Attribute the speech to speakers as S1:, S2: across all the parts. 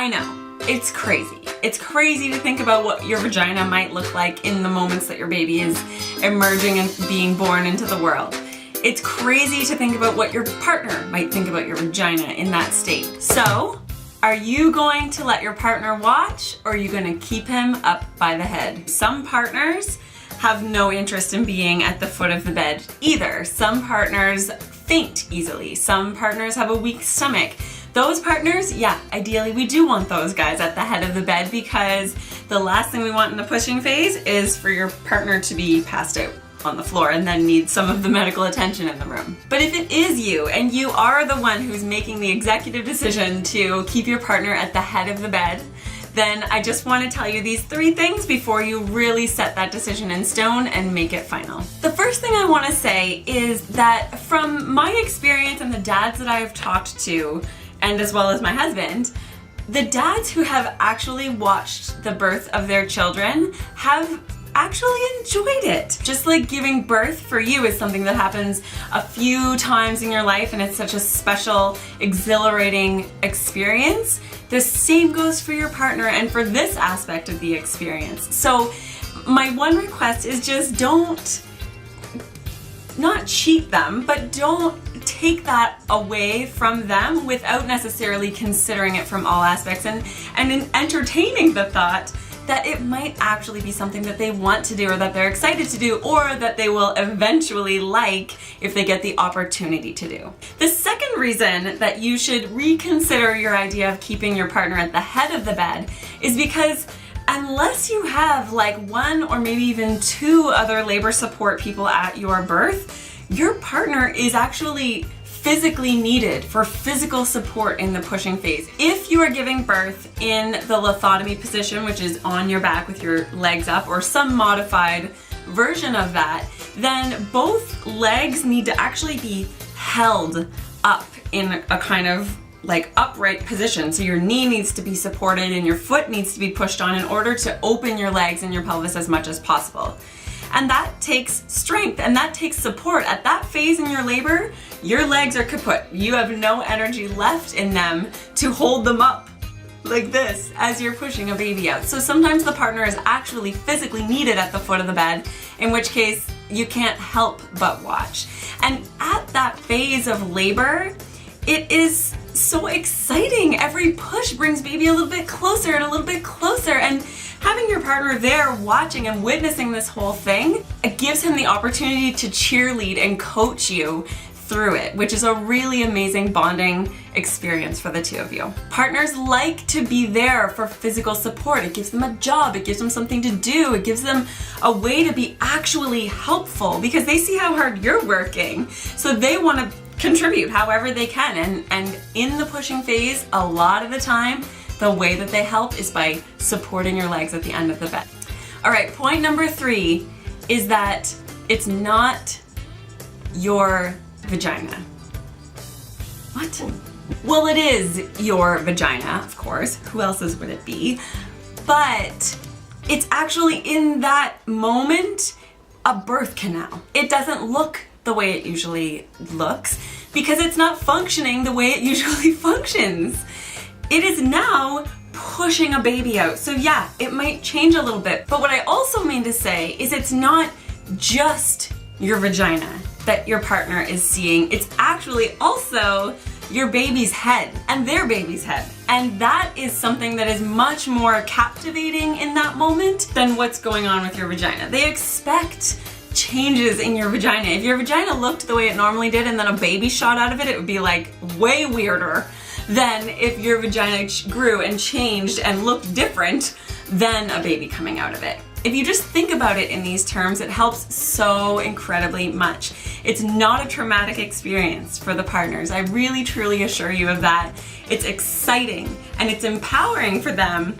S1: I know, it's crazy. It's crazy to think about what your vagina might look like in the moments that your baby is emerging and being born into the world. It's crazy to think about what your partner might think about your vagina in that state. So, are you going to let your partner watch, or are you going to keep him up by the head? Some partners have no interest in being at the foot of the bed either. Some partners faint easily. Some partners have a weak stomach. Those partners, yeah, ideally we do want those guys at the head of the bed, because the last thing we want in the pushing phase is for your partner to be passed out on the floor and then need some of the medical attention in the room. But if it is you, and you are the one who's making the executive decision to keep your partner at the head of the bed, then I just want to tell you these 3 things before you really set that decision in stone and make it final. The first thing I want to say is that from my experience and the dads that I have talked to, and as well as my husband, the dads who have actually watched the birth of their children have actually enjoyed it. Just like giving birth for you is something that happens a few times in your life and it's such a special, exhilarating experience, the same goes for your partner and for this aspect of the experience. So my one request is just not cheat them, but don't take that away from them without necessarily considering it from all aspects and entertaining the thought that it might actually be something that they want to do, or that they're excited to do, or that they will eventually like if they get the opportunity to do. The second reason that you should reconsider your idea of keeping your partner at the head of the bed is because unless you have like 1 or maybe even 2 other labor support people at your birth, your partner is actually physically needed for physical support in the pushing phase. If you are giving birth in the lithotomy position, which is on your back with your legs up, or some modified version of that, then both legs need to actually be held up in a kind of like upright position. So your knee needs to be supported and your foot needs to be pushed on in order to open your legs and your pelvis as much as possible. And that takes strength and that takes support. At that phase in your labor, your legs are kaput. You have no energy left in them to hold them up like this as you're pushing a baby out. So sometimes the partner is actually physically needed at the foot of the bed, in which case you can't help but watch. And at that phase of labor, it is so exciting. Every push brings baby a little bit closer and a little bit closer, and having your partner there watching and witnessing this whole thing, it gives him the opportunity to cheerlead and coach you through it, which is a really amazing bonding experience for the two of you. Partners like to be there for physical support. It gives them a job, it gives them something to do, it gives them a way to be actually helpful because they see how hard you're working. So they want to contribute however they can. And in the pushing phase, a lot of the time, the way that they help is by supporting your legs at the end of the bed. All right, point number 3 is that it's not your vagina. What? Well, it is your vagina, of course. Who else's would it be? But it's actually in that moment a birth canal. It doesn't look the way it usually looks because it's not functioning the way it usually functions. It is now pushing a baby out. So yeah, it might change a little bit. But what I also mean to say is it's not just your vagina that your partner is seeing. It's actually also your baby's head and their baby's head. And that is something that is much more captivating in that moment than what's going on with your vagina. They expect changes in your vagina. If your vagina looked the way it normally did and then a baby shot out of it, it would be like way weirder than if your vagina grew and changed and looked different than a baby coming out of it. If you just think about it in these terms, it helps so incredibly much. It's not a traumatic experience for the partners. I really truly assure you of that. It's exciting and it's empowering for them,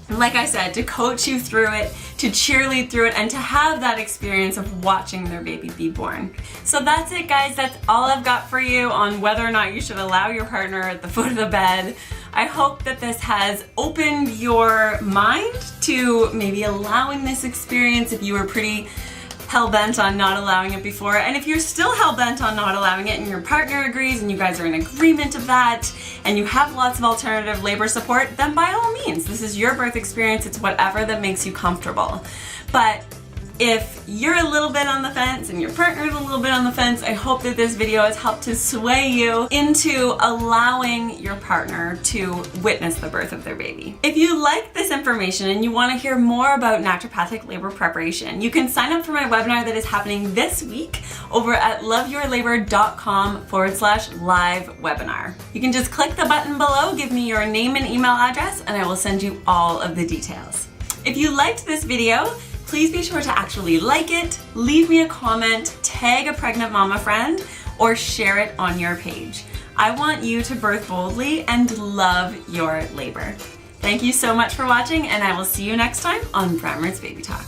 S1: like I said, to coach you through it, to cheerlead through it, and to have that experience of watching their baby be born. So that's it, guys. That's all I've got for you on whether or not you should allow your partner at the foot of the bed. I hope that this has opened your mind to maybe allowing this experience if you were pretty hell-bent on not allowing it before. And if you're still hell-bent on not allowing it and your partner agrees and you guys are in agreement of that and you have lots of alternative labor support, then by all means, this is your birth experience. It's whatever that makes you comfortable. But if you're a little bit on the fence and your partner's a little bit on the fence, I hope that this video has helped to sway you into allowing your partner to witness the birth of their baby. If you like this information and you want to hear more about naturopathic labor preparation, you can sign up for my webinar that is happening this week over at loveyourlabor.com/live webinar. You can just click the button below, give me your name and email address, and I will send you all of the details. If you liked this video, please be sure to actually like it, leave me a comment, tag a pregnant mama friend, or share it on your page. I want you to birth boldly and love your labor. Thank you so much for watching, and I will see you next time on Primer's Baby Talk.